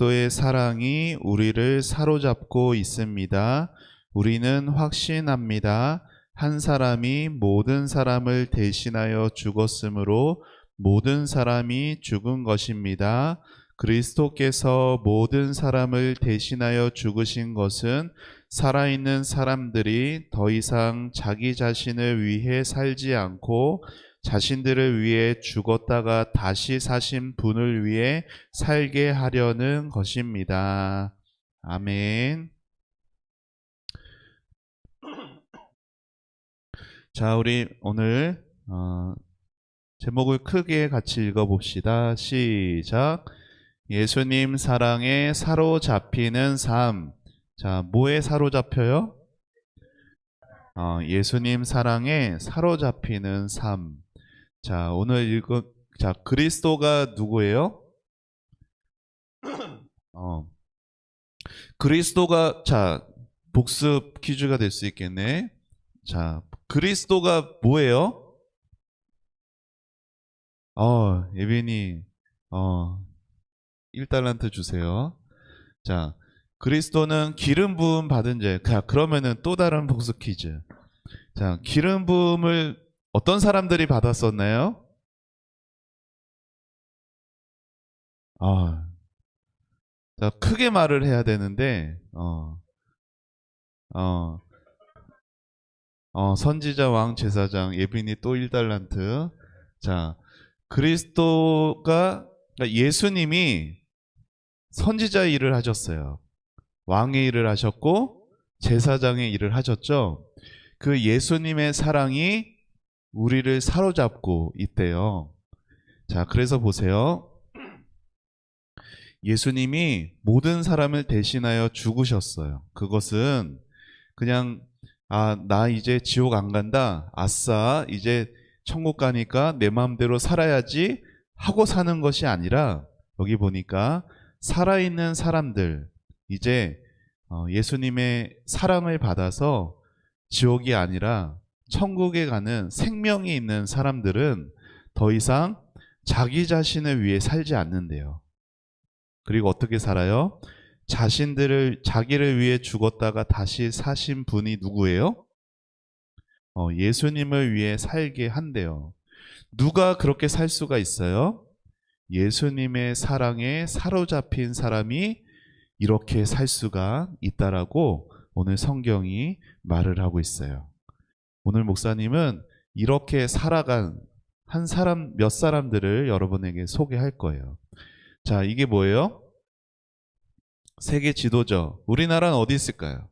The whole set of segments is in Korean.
그리스도의 사랑이 우리를 사로잡고 있습니다. 우리는 확신합니다. 한 사람이 모든 사람을 대신하여 죽었으므로 모든 사람이 죽은 것입니다. 그리스도께서 모든 사람을 대신하여 죽으신 것은 살아있는 사람들이 더 이상 자기 자신을 위해 살지 않고 자신들을 위해 죽었다가 다시 사신 분을 위해 살게 하려는 것입니다. 아멘. 자, 우리 오늘 제목을 크게 같이 읽어봅시다. 시작. 예수님 사랑에 사로잡히는 삶. 자, 뭐에 사로잡혀요? 예수님 사랑에 사로잡히는 삶. 자, 오늘 자, 그리스도가 누구예요? 그리스도가, 자, 복습 퀴즈가 될 수 있겠네. 자, 그리스도가 뭐예요? 예빈이, 1달란트 주세요. 자, 그리스도는 기름 부음 받은 자. 그러면은 또 다른 복습 퀴즈. 자, 기름 부음을 어떤 사람들이 받았었나요? 자, 크게 말을 해야 되는데, 선지자, 왕, 제사장, 예빈이 또 1달란트. 자, 그리스도가, 그러니까 예수님이 선지자 일을 하셨어요. 왕의 일을 하셨고, 제사장의 일을 하셨죠. 그 예수님의 사랑이 우리를 사로잡고 있대요. 자, 그래서 보세요. 예수님이 모든 사람을 대신하여 죽으셨어요. 그것은 그냥 나 이제 지옥 안 간다. 아싸, 이제 천국 가니까 내 마음대로 살아야지 하고 사는 것이 아니라 여기 보니까 살아있는 사람들, 이제 예수님의 사랑을 받아서 지옥이 아니라 천국에 가는 생명이 있는 사람들은 더 이상 자기 자신을 위해 살지 않는데요. 그리고 어떻게 살아요? 자기를 위해 죽었다가 다시 사신 분이 누구예요? 예수님을 위해 살게 한대요. 누가 그렇게 살 수가 있어요? 예수님의 사랑에 사로잡힌 사람이 이렇게 살 수가 있다라고 오늘 성경이 말을 하고 있어요. 오늘 목사님은 이렇게 살아간 몇 사람들을 여러분에게 소개할 거예요. 자, 이게 뭐예요? 세계 지도죠. 우리나라는 어디 있을까요?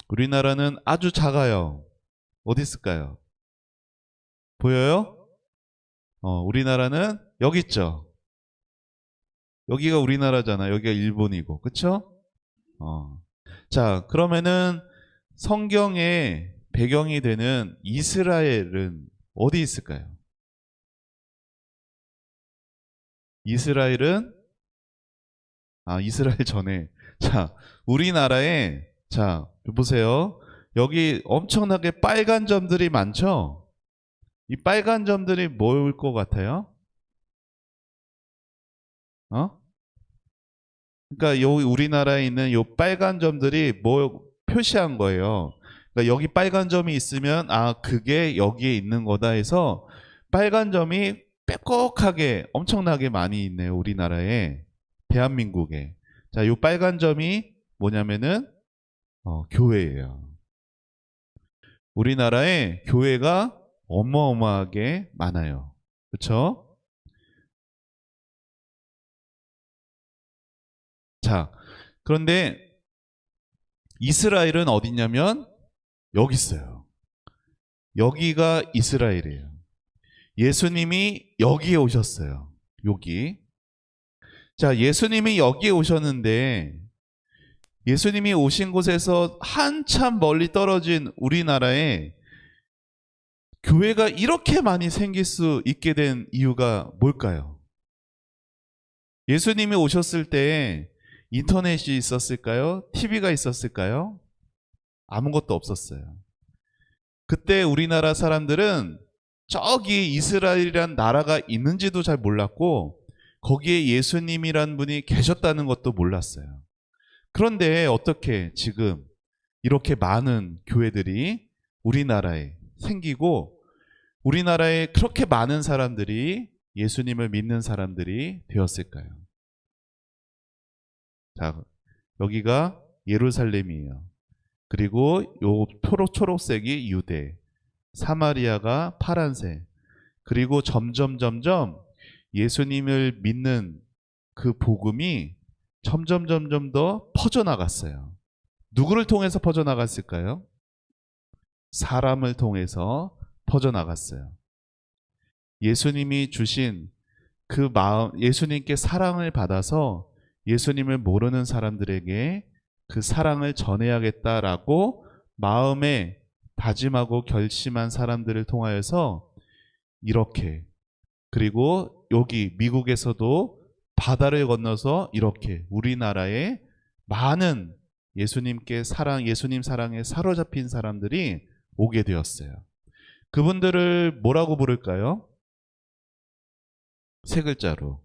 우리나라는 아주 작아요. 어디 있을까요? 보여요? 우리나라는 여기 있죠. 여기가 우리나라잖아. 여기가 일본이고, 그쵸? 자, 그러면은 성경의 배경이 되는 이스라엘은 어디 있을까요? 이스라엘은 이스라엘 전에. 자, 우리나라에, 자, 보세요. 여기 엄청나게 빨간 점들이 많죠? 이 빨간 점들이 뭘 것 같아요? 그러니까 여기 우리나라에 있는 요 빨간 점들이 뭐 표시한 거예요. 그러니까 여기 빨간 점이 있으면 그게 여기에 있는 거다 해서 빨간 점이 빼곡하게 엄청나게 많이 있네요. 우리나라에, 대한민국에. 자, 요 빨간 점이 뭐냐면은 교회예요. 우리나라에 교회가 어마어마하게 많아요. 그렇죠? 자, 그런데 이스라엘은 어디냐면 여기 있어요. 여기가 이스라엘이에요. 예수님이 여기에 오셨어요. 여기. 자, 예수님이 여기에 오셨는데 예수님이 오신 곳에서 한참 멀리 떨어진 우리나라에 교회가 이렇게 많이 생길 수 있게 된 이유가 뭘까요? 예수님이 오셨을 때 인터넷이 있었을까요? TV가 있었을까요? 아무것도 없었어요. 그때 우리나라 사람들은 저기 이스라엘이란 나라가 있는지도 잘 몰랐고 거기에 예수님이란 분이 계셨다는 것도 몰랐어요. 그런데 어떻게 지금 이렇게 많은 교회들이 우리나라에 생기고 우리나라에 그렇게 많은 사람들이 예수님을 믿는 사람들이 되었을까요? 자, 여기가 예루살렘이에요. 그리고 요 초록색이 유대, 사마리아가 파란색. 그리고 점점 예수님을 믿는 그 복음이 점점 더 퍼져나갔어요. 누구를 통해서 퍼져나갔을까요? 사람을 통해서 퍼져나갔어요. 예수님이 주신 그 마음, 예수님께 사랑을 받아서 예수님을 모르는 사람들에게 그 사랑을 전해야겠다라고 마음에 다짐하고 결심한 사람들을 통하여서 이렇게, 그리고 여기 미국에서도 바다를 건너서 이렇게 우리나라에 많은 예수님께 예수님 사랑에 사로잡힌 사람들이 오게 되었어요. 그분들을 뭐라고 부를까요? 세 글자로.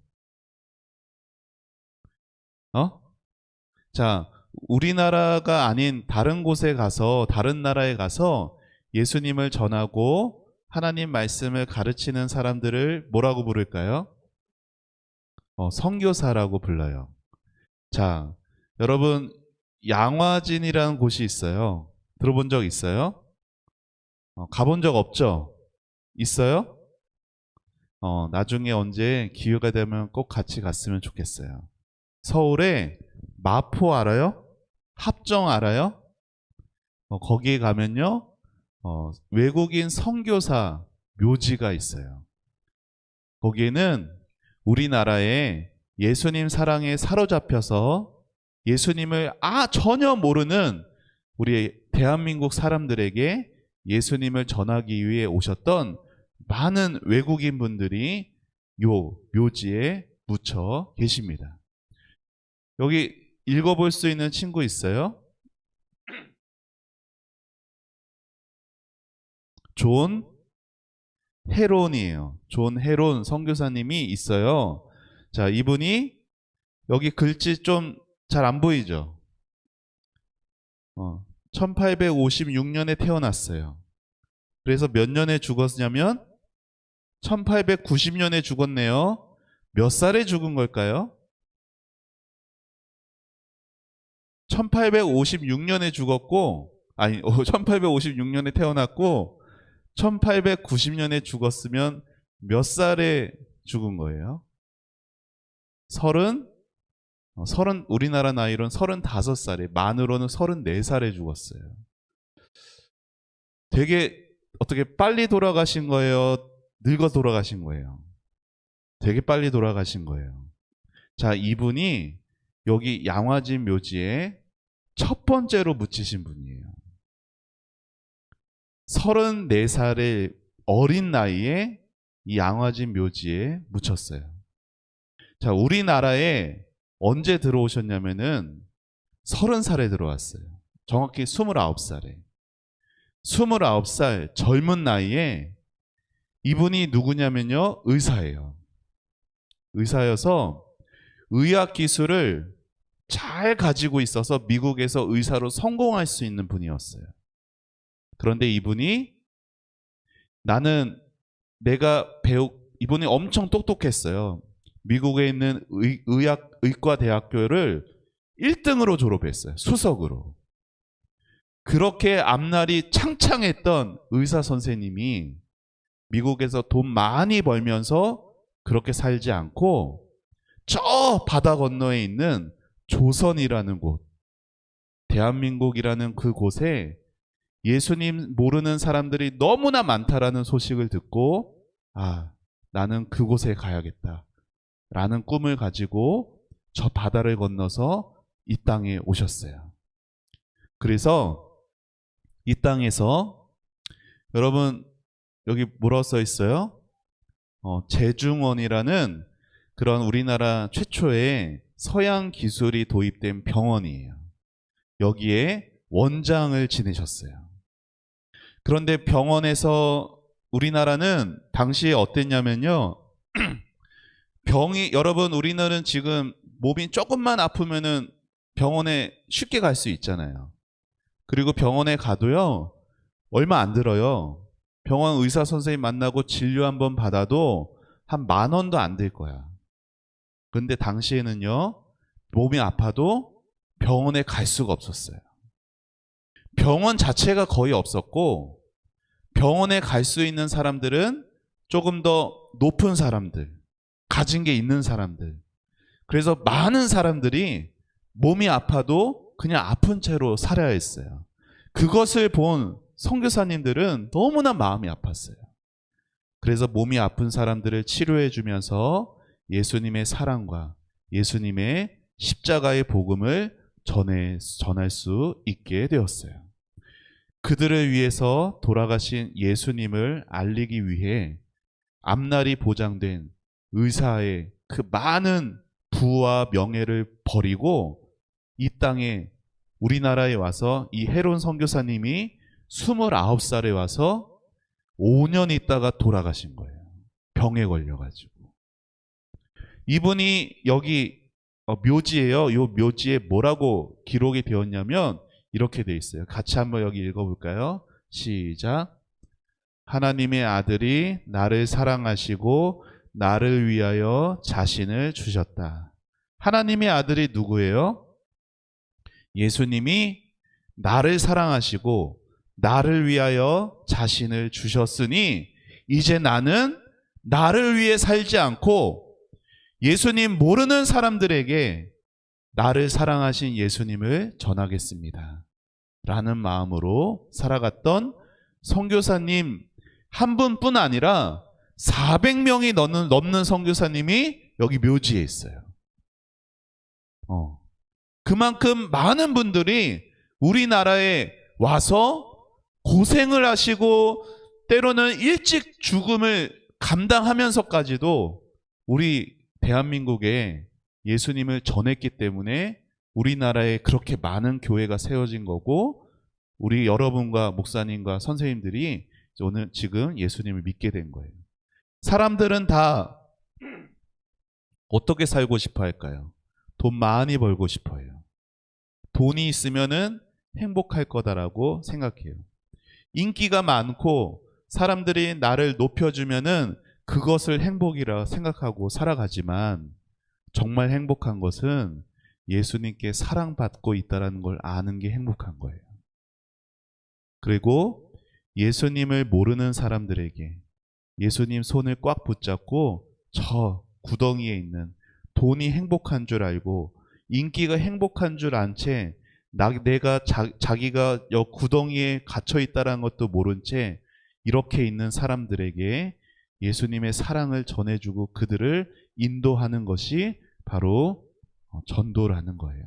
자, 우리나라가 아닌 다른 곳에 가서, 다른 나라에 가서 예수님을 전하고 하나님 말씀을 가르치는 사람들을 뭐라고 부를까요? 선교사라고 불러요. 자, 여러분, 양화진이라는 곳이 있어요. 들어본 적 있어요? 가본 적 없죠? 있어요? 나중에 언제 기회가 되면 꼭 같이 갔으면 좋겠어요. 서울에 마포 알아요? 합정 알아요? 거기에 가면요, 외국인 선교사 묘지가 있어요. 거기에는 우리나라에 예수님 사랑에 사로잡혀서 예수님을 전혀 모르는 우리 대한민국 사람들에게 예수님을 전하기 위해 오셨던 많은 외국인 분들이 요 묘지에 묻혀 계십니다. 여기 읽어볼 수 있는 친구 있어요? 존 헤론이에요. 존 헤론 선교사님이 있어요. 자, 이분이 여기 글씨 좀 잘 안 보이죠? 1856년에 태어났어요. 그래서 몇 년에 죽었냐면 1890년에 죽었네요. 몇 살에 죽은 걸까요? 1856년에 죽었고, 1856년에 태어났고 1890년에 죽었으면 몇 살에 죽은 거예요? 우리나라 나이로는 35살에, 만으로는 34살에 죽었어요. 되게 어떻게 빨리 돌아가신 거예요? 늙어 돌아가신 거예요? 되게 빨리 돌아가신 거예요. 자, 이분이 여기 양화진 묘지에 첫 번째로 묻히신 분이에요. 34살의 어린 나이에 이 양화진 묘지에 묻혔어요. 자, 우리나라에 언제 들어오셨냐면은 30살에 들어왔어요. 정확히 29살에. 29살 젊은 나이에 이분이 누구냐면요, 의사예요. 의사여서 의학 기술을 잘 가지고 있어서 미국에서 의사로 성공할 수 있는 분이었어요. 그런데 이분이 이분이 엄청 똑똑했어요. 미국에 있는 의과대학교를 1등으로 졸업했어요. 수석으로. 그렇게 앞날이 창창했던 의사 선생님이 미국에서 돈 많이 벌면서 그렇게 살지 않고 저 바다 건너에 있는 조선이라는 곳, 대한민국이라는 그 곳에 예수님 모르는 사람들이 너무나 많다라는 소식을 듣고 나는 그곳에 가야겠다 라는 꿈을 가지고 저 바다를 건너서 이 땅에 오셨어요. 그래서 이 땅에서 여러분 여기 뭐라고 써 있어요? 제중원이라는 그런 우리나라 최초의 서양 기술이 도입된 병원이에요. 여기에 원장을 지내셨어요. 그런데 병원에서 우리나라는 당시에 어땠냐면요, 여러분, 우리는 지금 몸이 조금만 아프면은 병원에 쉽게 갈 수 있잖아요. 그리고 병원에 가도요, 얼마 안 들어요. 병원 의사 선생님 만나고 진료 한번 받아도 한 10,000원도 안 될 거야. 근데 당시에는요, 몸이 아파도 병원에 갈 수가 없었어요. 병원 자체가 거의 없었고, 병원에 갈 수 있는 사람들은 조금 더 높은 사람들, 가진 게 있는 사람들. 그래서 많은 사람들이 몸이 아파도 그냥 아픈 채로 살아야 했어요. 그것을 본 선교사님들은 너무나 마음이 아팠어요. 그래서 몸이 아픈 사람들을 치료해 주면서 예수님의 사랑과 예수님의 십자가의 복음을 전할 수 있게 되었어요. 그들을 위해서 돌아가신 예수님을 알리기 위해 앞날이 보장된 의사의 그 많은 부와 명예를 버리고 이 땅에 우리나라에 와서 이 헤론 선교사님이 29살에 와서 5년 있다가 돌아가신 거예요. 병에 걸려가지고. 이분이 여기 묘지예요. 이 묘지에 뭐라고 기록이 되었냐면 이렇게 돼 있어요. 같이 한번 여기 읽어볼까요? 시작. 하나님의 아들이 나를 사랑하시고 나를 위하여 자신을 주셨다. 하나님의 아들이 누구예요? 예수님이 나를 사랑하시고 나를 위하여 자신을 주셨으니 이제 나는 나를 위해 살지 않고 예수님 모르는 사람들에게 나를 사랑하신 예수님을 전하겠습니다. 라는 마음으로 살아갔던 선교사님 한 분뿐 아니라 400명이 넘는 선교사님이 여기 묘지에 있어요. 그만큼 많은 분들이 우리나라에 와서 고생을 하시고 때로는 일찍 죽음을 감당하면서까지도 우리 대한민국에 예수님을 전했기 때문에 우리나라에 그렇게 많은 교회가 세워진 거고 우리 여러분과 목사님과 선생님들이 오늘 지금 예수님을 믿게 된 거예요. 사람들은 다 어떻게 살고 싶어 할까요? 돈 많이 벌고 싶어 해요. 돈이 있으면은 행복할 거다라고 생각해요. 인기가 많고 사람들이 나를 높여주면은 그것을 행복이라 생각하고 살아가지만 정말 행복한 것은 예수님께 사랑받고 있다는 걸 아는 게 행복한 거예요. 그리고 예수님을 모르는 사람들에게 예수님 손을 꽉 붙잡고 저 구덩이에 있는 돈이 행복한 줄 알고 인기가 행복한 줄 안 채 자기가 구덩이에 갇혀 있다는 것도 모른 채 이렇게 있는 사람들에게 예수님의 사랑을 전해주고 그들을 인도하는 것이 바로 전도라는 거예요.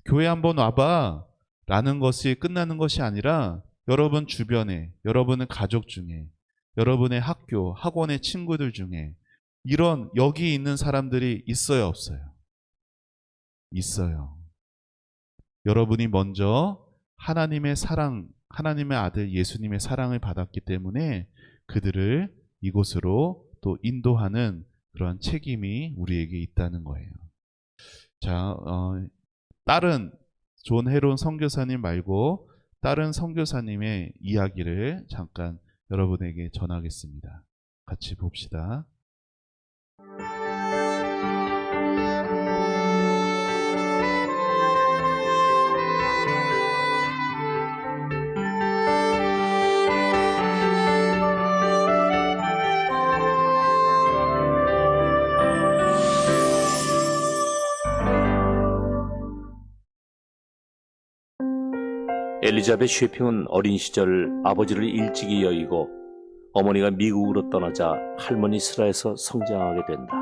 교회 한번 와봐 라는 것이 끝나는 것이 아니라 여러분 주변에, 여러분의 가족 중에, 여러분의 학교, 학원의 친구들 중에 이런 여기 있는 사람들이 있어요, 없어요? 있어요. 여러분이 먼저 하나님의 사랑, 하나님의 아들 예수님의 사랑을 받았기 때문에 그들을 이곳으로 또 인도하는 그런 책임이 우리에게 있다는 거예요. 자, 다른 존 헤론 선교사님 말고 다른 선교사님의 이야기를 잠깐 여러분에게 전하겠습니다. 같이 봅시다. 엘리자벳 쉐핑은 어린 시절 아버지를 일찍이 여의고 어머니가 미국으로 떠나자 할머니 슬하에서 성장하게 된다.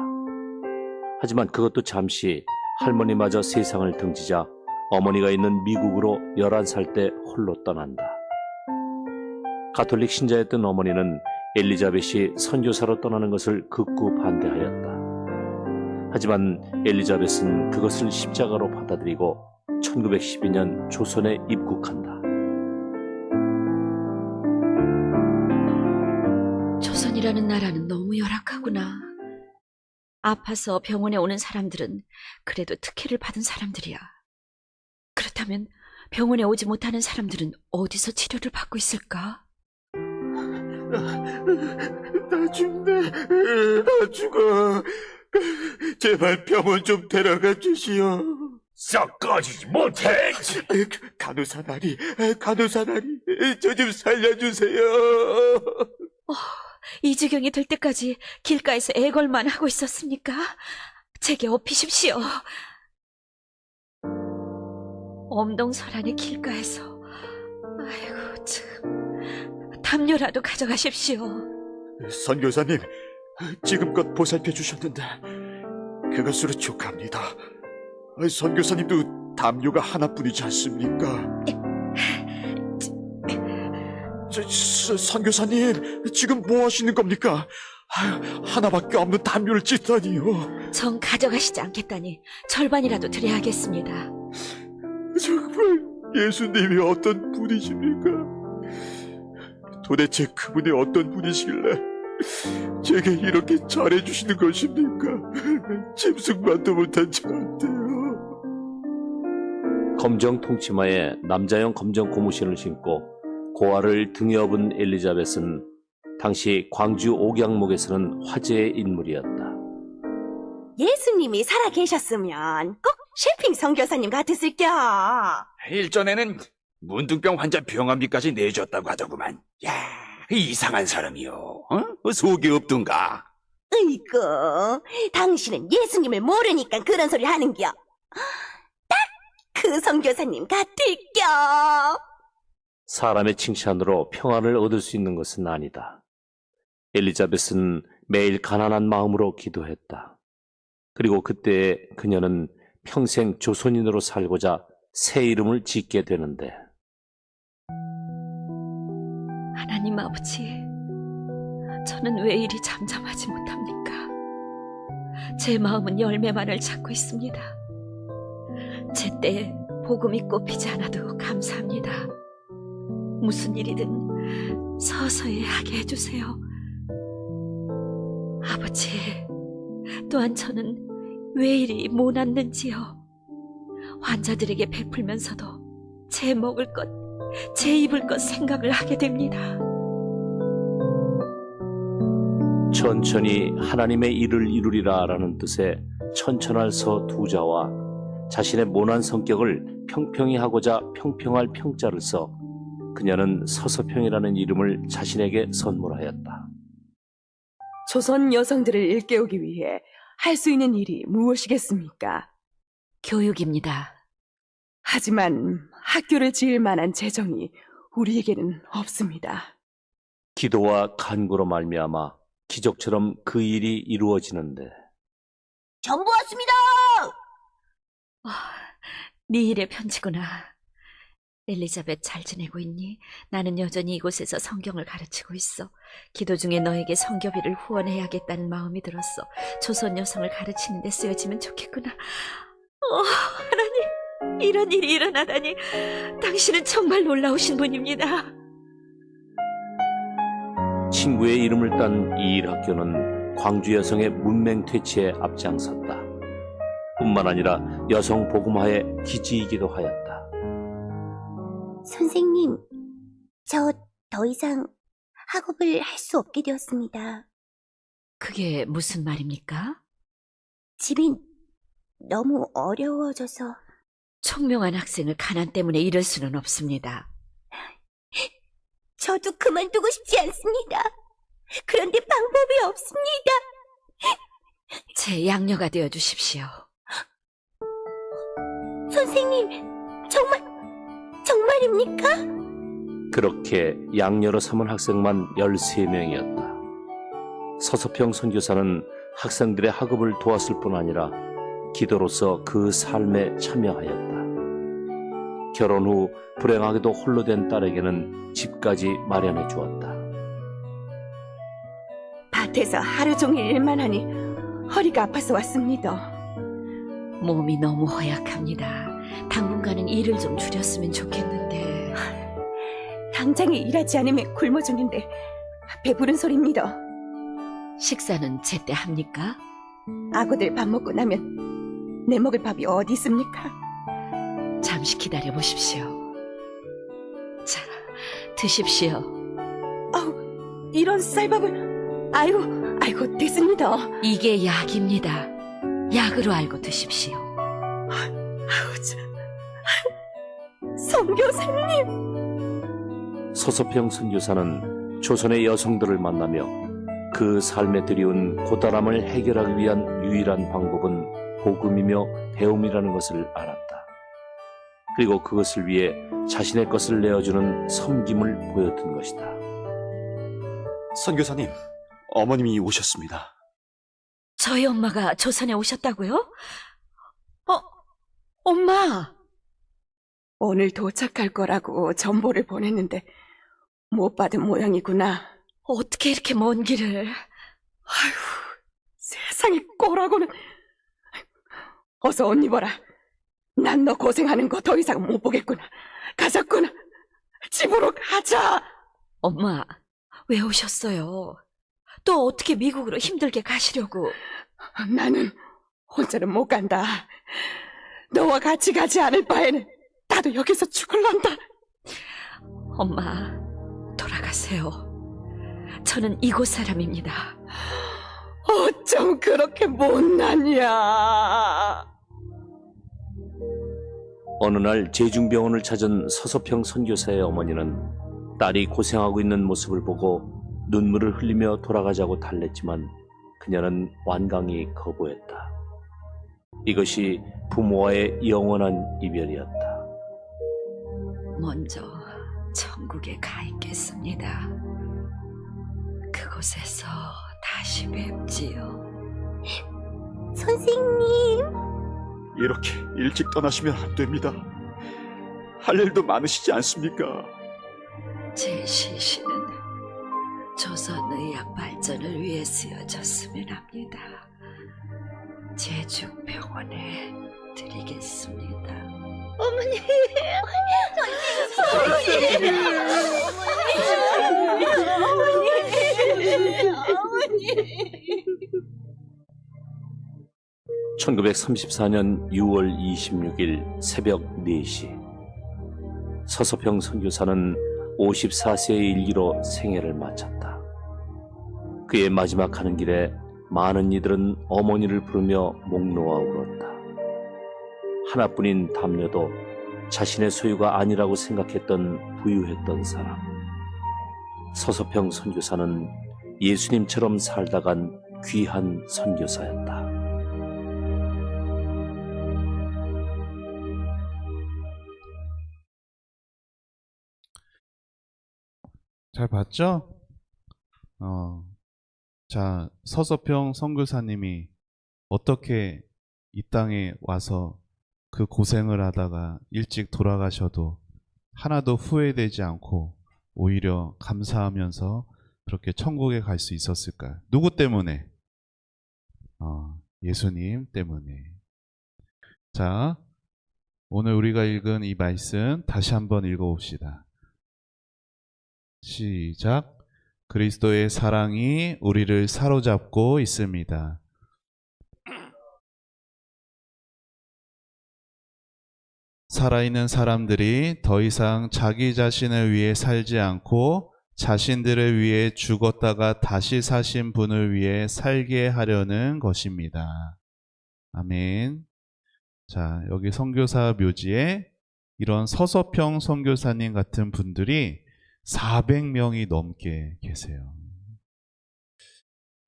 하지만 그것도 잠시 할머니마저 세상을 등지자 어머니가 있는 미국으로 11살 때 홀로 떠난다. 가톨릭 신자였던 어머니는 엘리자벳이 선교사로 떠나는 것을 극구 반대하였다. 하지만 엘리자벳은 그것을 십자가로 받아들이고 1912년 조선에 입국한다. 조선이라는 나라는 너무 열악하구나. 아파서 병원에 오는 사람들은 그래도 특혜를 받은 사람들이야. 그렇다면 병원에 오지 못하는 사람들은 어디서 치료를 받고 있을까? 나 죽네. 나 죽어. 제발 병원 좀 데려가 주시오. 썩 꺼지지 못해. 간호사 나리, 저 좀 살려주세요. 이 지경이 될 때까지 길가에서 애걸만 하고 있었습니까? 제게 업히십시오. 엄동설안의 길가에서, 아이고 참, 담요라도 가져가십시오. 선교사님, 지금껏 보살펴 주셨는데 그것으로 족합니다. 선교사님도 담요가 하나뿐이지 않습니까? 선교사님, 지금 뭐 하시는 겁니까? 하나밖에 없는 담요를 찢다니요. 정 가져가시지 않겠다니 절반이라도 드려야겠습니다. 정말 예수님이 어떤 분이십니까? 도대체 그분이 어떤 분이시길래 제게 이렇게 잘해주시는 것입니까? 짐승만도 못한 저한테요. 검정 통치마에 남자용 검정 고무신을 신고 고아를 등에 업은 엘리자벳은 당시 광주 옥양목에서는 화제의 인물이었다. 예수님이 살아 계셨으면 꼭 셰핑 선교사님 같았을겨. 일전에는 문둥병 환자 병원비까지 내줬다고 하더구만. 야, 이상한 사람이요. 속이 없던가. 으이구, 당신은 예수님을 모르니까 그런 소리 하는겨. 딱 그 선교사님 같을겨. 사람의 칭찬으로 평안을 얻을 수 있는 것은 아니다. 엘리자벳은 매일 가난한 마음으로 기도했다. 그리고 그때 그녀는 평생 조선인으로 살고자 새 이름을 짓게 되는데, 하나님 아버지, 저는 왜 이리 잠잠하지 못합니까? 제 마음은 열매만을 찾고 있습니다. 제때 복음이 꽃피지 않아도 감사합니다. 무슨 일이든 서서히 하게 해주세요. 아버지, 또한 저는 왜 이리 모났는지요. 환자들에게 베풀면서도 제 먹을 것, 제 입을 것 생각을 하게 됩니다. 천천히 하나님의 일을 이루리라 라는 뜻의 천천할 서 두 자와 자신의 모난 성격을 평평히 하고자 평평할 평자를 써 그녀는 서서평이라는 이름을 자신에게 선물하였다. 조선 여성들을 일깨우기 위해 할 수 있는 일이 무엇이겠습니까? 교육입니다. 하지만 학교를 지을 만한 재정이 우리에게는 없습니다. 기도와 간구로 말미암아 기적처럼 그 일이 이루어지는데, 전부 왔습니다. 네 일의 편지구나. 엘리자벳 잘 지내고 있니? 나는 여전히 이곳에서 성경을 가르치고 있어. 기도 중에 너에게 성교비를 후원해야겠다는 마음이 들었어. 조선 여성을 가르치는 데 쓰여지면 좋겠구나. 하나님, 이런 일이 일어나다니. 당신은 정말 놀라우신 분입니다. 친구의 이름을 딴 이 일학교는 광주 여성의 문맹 퇴치에 앞장섰다. 뿐만 아니라 여성 복음화의 기지이기도 하였다. 선생님, 저 더 이상 학업을 할 수 없게 되었습니다. 그게 무슨 말입니까? 집이 너무 어려워져서. 총명한 학생을 가난 때문에 이럴 수는 없습니다. 저도 그만두고 싶지 않습니다. 그런데 방법이 없습니다. 제 양녀가 되어 주십시오. 선생님, 정말입니까? 그렇게 양녀로 삼은 학생만 13명이었다. 서서평 선교사는 학생들의 학업을 도왔을 뿐 아니라 기도로서 그 삶에 참여하였다. 결혼 후 불행하게도 홀로 된 딸에게는 집까지 마련해 주었다. 밭에서 하루 종일 일만 하니 허리가 아파서 왔습니다. 몸이 너무 허약합니다. 당분간은 일을 좀 줄였으면 좋겠는데. 당장에 일하지 않으면 굶어 죽는데 배부른 소리입니다. 식사는 제때 합니까? 아고들 밥 먹고 나면 내 먹을 밥이 어디 있습니까? 잠시 기다려 보십시오. 자, 드십시오. 아우, 이런 쌀밥을. 아이고, 됐습니다. 이게 약입니다. 약으로 알고 드십시오. 아우, 선교사님. 서서평 선교사는 조선의 여성들을 만나며 그 삶에 들이온 고단함을 해결하기 위한 유일한 방법은 복음이며 배움이라는 것을 알았다. 그리고 그것을 위해 자신의 것을 내어주는 섬김을 보였던 것이다. 선교사님, 어머님이 오셨습니다. 저희 엄마가 조선에 오셨다고요? 엄마! 오늘 도착할 거라고 전보를 보냈는데 못 받은 모양이구나. 어떻게 이렇게 먼 길을? 아휴, 세상에 꼴하고는. 어서 옷 입어라. 난 너 고생하는 거 더 이상 못 보겠구나. 가자꾸나. 집으로 가자. 엄마, 왜 오셨어요? 또 어떻게 미국으로 힘들게 가시려고? 나는 혼자는 못 간다. 너와 같이 가지 않을 바에는 나도 여기서 죽을란다. 엄마, 돌아가세요. 저는 이곳 사람입니다. 어쩜 그렇게 못났냐. 어느 날 제중병원을 찾은 서서평 선교사의 어머니는 딸이 고생하고 있는 모습을 보고 눈물을 흘리며 돌아가자고 달랬지만 그녀는 완강히 거부했다. 이것이 부모와의 영원한 이별이었다. 먼저 천국에 가 있겠습니다. 그곳에서 다시 뵙지요. 선생님, 이렇게 일찍 떠나시면 안 됩니다. 할 일도 많으시지 않습니까? 제 시신은 조선의학 발전을 위해 쓰여졌으면 합니다. 제중병원에 드리겠습니다. 어머니, 어머니. 1934년 6월 26일 새벽 4시 서서평 선교사는 54세의 일기로 생애를 마쳤다. 그의 마지막 가는 길에 많은 이들은 어머니를 부르며 목 놓아 울었다. 하나뿐인 담녀도 자신의 소유가 아니라고 생각했던 부유했던 사람. 서서평 선교사는 예수님처럼 살다 간 귀한 선교사였다. 잘 봤죠? 자, 서서평 선교사님이 어떻게 이 땅에 와서 그 고생을 하다가 일찍 돌아가셔도 하나도 후회되지 않고 오히려 감사하면서 그렇게 천국에 갈 수 있었을까요? 누구 때문에? 예수님 때문에. 자, 오늘 우리가 읽은 이 말씀 다시 한번 읽어봅시다. 시작. 그리스도의 사랑이 우리를 사로잡고 있습니다. 살아있는 사람들이 더 이상 자기 자신을 위해 살지 않고 자신들을 위해 죽었다가 다시 사신 분을 위해 살게 하려는 것입니다. 아멘. 자, 여기 선교사 묘지에 이런 서서평 선교사님 같은 분들이 400명이 넘게 계세요.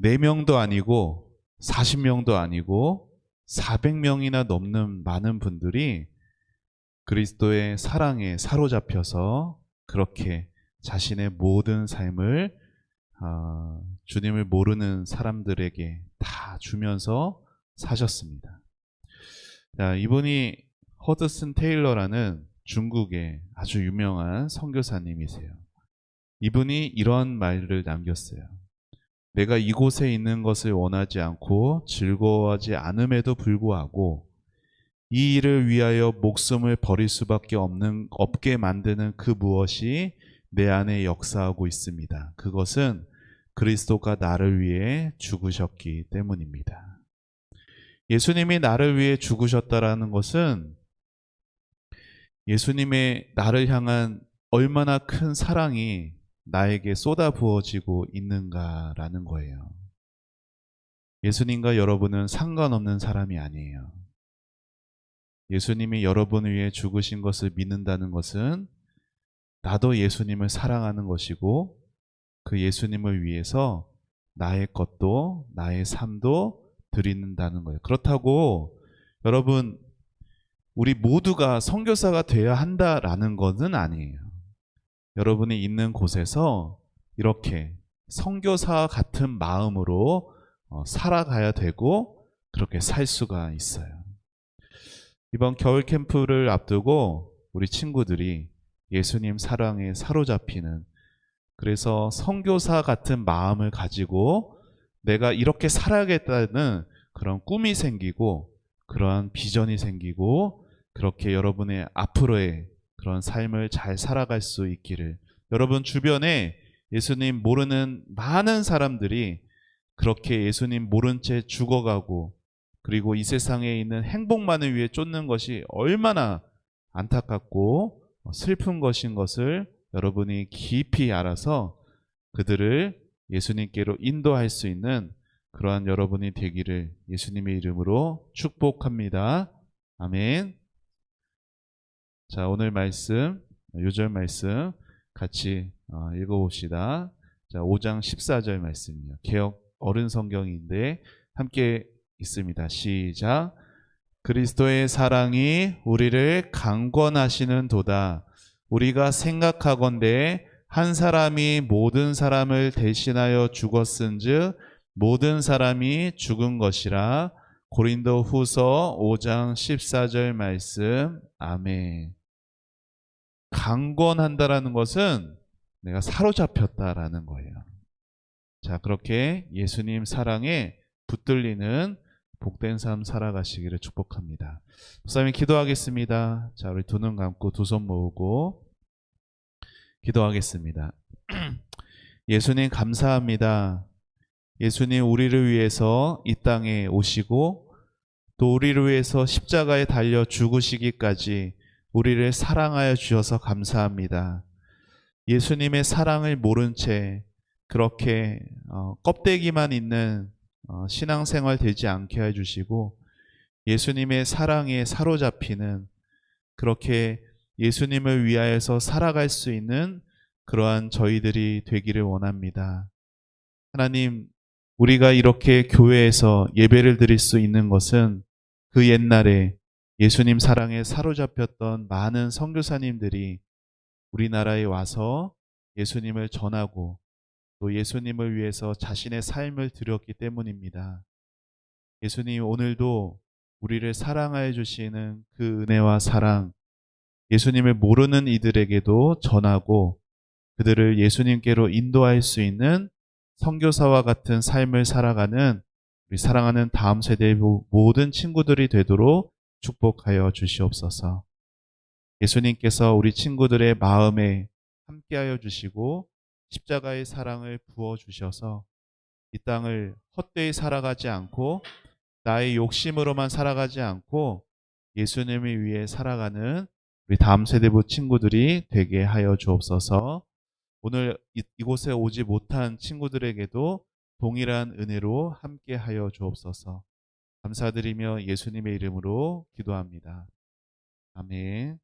4명도 아니고 40명도 아니고 400명이나 넘는 많은 분들이 그리스도의 사랑에 사로잡혀서 그렇게 자신의 모든 삶을 주님을 모르는 사람들에게 다 주면서 사셨습니다. 자, 이분이 허드슨 테일러라는 중국의 아주 유명한 선교사님이세요. 이분이 이런 말을 남겼어요. 내가 이곳에 있는 것을 원하지 않고 즐거워하지 않음에도 불구하고 이 일을 위하여 목숨을 버릴 수밖에 없게 만드는 그 무엇이 내 안에 역사하고 있습니다. 그것은 그리스도가 나를 위해 죽으셨기 때문입니다. 예수님이 나를 위해 죽으셨다라는 것은 예수님의 나를 향한 얼마나 큰 사랑이 나에게 쏟아 부어지고 있는가라는 거예요. 예수님과 여러분은 상관없는 사람이 아니에요. 예수님이 여러분을 위해 죽으신 것을 믿는다는 것은 나도 예수님을 사랑하는 것이고 그 예수님을 위해서 나의 것도 나의 삶도 드린다는 거예요. 그렇다고 여러분 우리 모두가 선교사가 되어야 한다라는 것은 아니에요. 여러분이 있는 곳에서 이렇게 선교사와 같은 마음으로 살아가야 되고 그렇게 살 수가 있어요. 이번 겨울 캠프를 앞두고 우리 친구들이 예수님 사랑에 사로잡히는, 그래서 선교사 같은 마음을 가지고 내가 이렇게 살아야겠다는 그런 꿈이 생기고 그러한 비전이 생기고 그렇게 여러분의 앞으로의 그런 삶을 잘 살아갈 수 있기를, 여러분 주변에 예수님 모르는 많은 사람들이 그렇게 예수님 모른 채 죽어가고 그리고 이 세상에 있는 행복만을 위해 쫓는 것이 얼마나 안타깝고 슬픈 것인 것을 여러분이 깊이 알아서 그들을 예수님께로 인도할 수 있는 그러한 여러분이 되기를 예수님의 이름으로 축복합니다. 아멘. 자, 오늘 말씀, 요절 말씀 같이 읽어봅시다. 자, 5장 14절 말씀이요. 개역 어른 성경인데 함께 있습니다. 시작. 그리스도의 사랑이 우리를 강권하시는 도다. 우리가 생각하건대 한 사람이 모든 사람을 대신하여 죽었은즉 모든 사람이 죽은 것이라. 고린도 후서 5장 14절 말씀. 아멘. 강권한다라는 것은 내가 사로잡혔다라는 거예요. 자, 그렇게 예수님 사랑에 붙들리는 복된 삶 살아가시기를 축복합니다. 목사님 기도하겠습니다. 자, 우리 두 눈 감고 두 손 모으고 기도하겠습니다. 예수님 감사합니다. 예수님 우리를 위해서 이 땅에 오시고 또 우리를 위해서 십자가에 달려 죽으시기까지 우리를 사랑하여 주셔서 감사합니다. 예수님의 사랑을 모른 채 그렇게 껍데기만 있는 신앙생활 되지 않게 해주시고 예수님의 사랑에 사로잡히는, 그렇게 예수님을 위하여서 살아갈 수 있는 그러한 저희들이 되기를 원합니다. 하나님, 우리가 이렇게 교회에서 예배를 드릴 수 있는 것은 그 옛날에 예수님 사랑에 사로잡혔던 많은 선교사님들이 우리나라에 와서 예수님을 전하고 또 예수님을 위해서 자신의 삶을 드렸기 때문입니다. 예수님 오늘도 우리를 사랑하여 주시는 그 은혜와 사랑, 예수님을 모르는 이들에게도 전하고 그들을 예수님께로 인도할 수 있는 선교사와 같은 삶을 살아가는 우리 사랑하는 다음 세대의 모든 친구들이 되도록 축복하여 주시옵소서. 예수님께서 우리 친구들의 마음에 함께하여 주시고 십자가의 사랑을 부어주셔서 이 땅을 헛되이 살아가지 않고 나의 욕심으로만 살아가지 않고 예수님을 위해 살아가는 우리 다음 세대부 친구들이 되게 하여 주옵소서. 오늘 이곳에 오지 못한 친구들에게도 동일한 은혜로 함께 하여 주옵소서. 감사드리며 예수님의 이름으로 기도합니다. 아멘.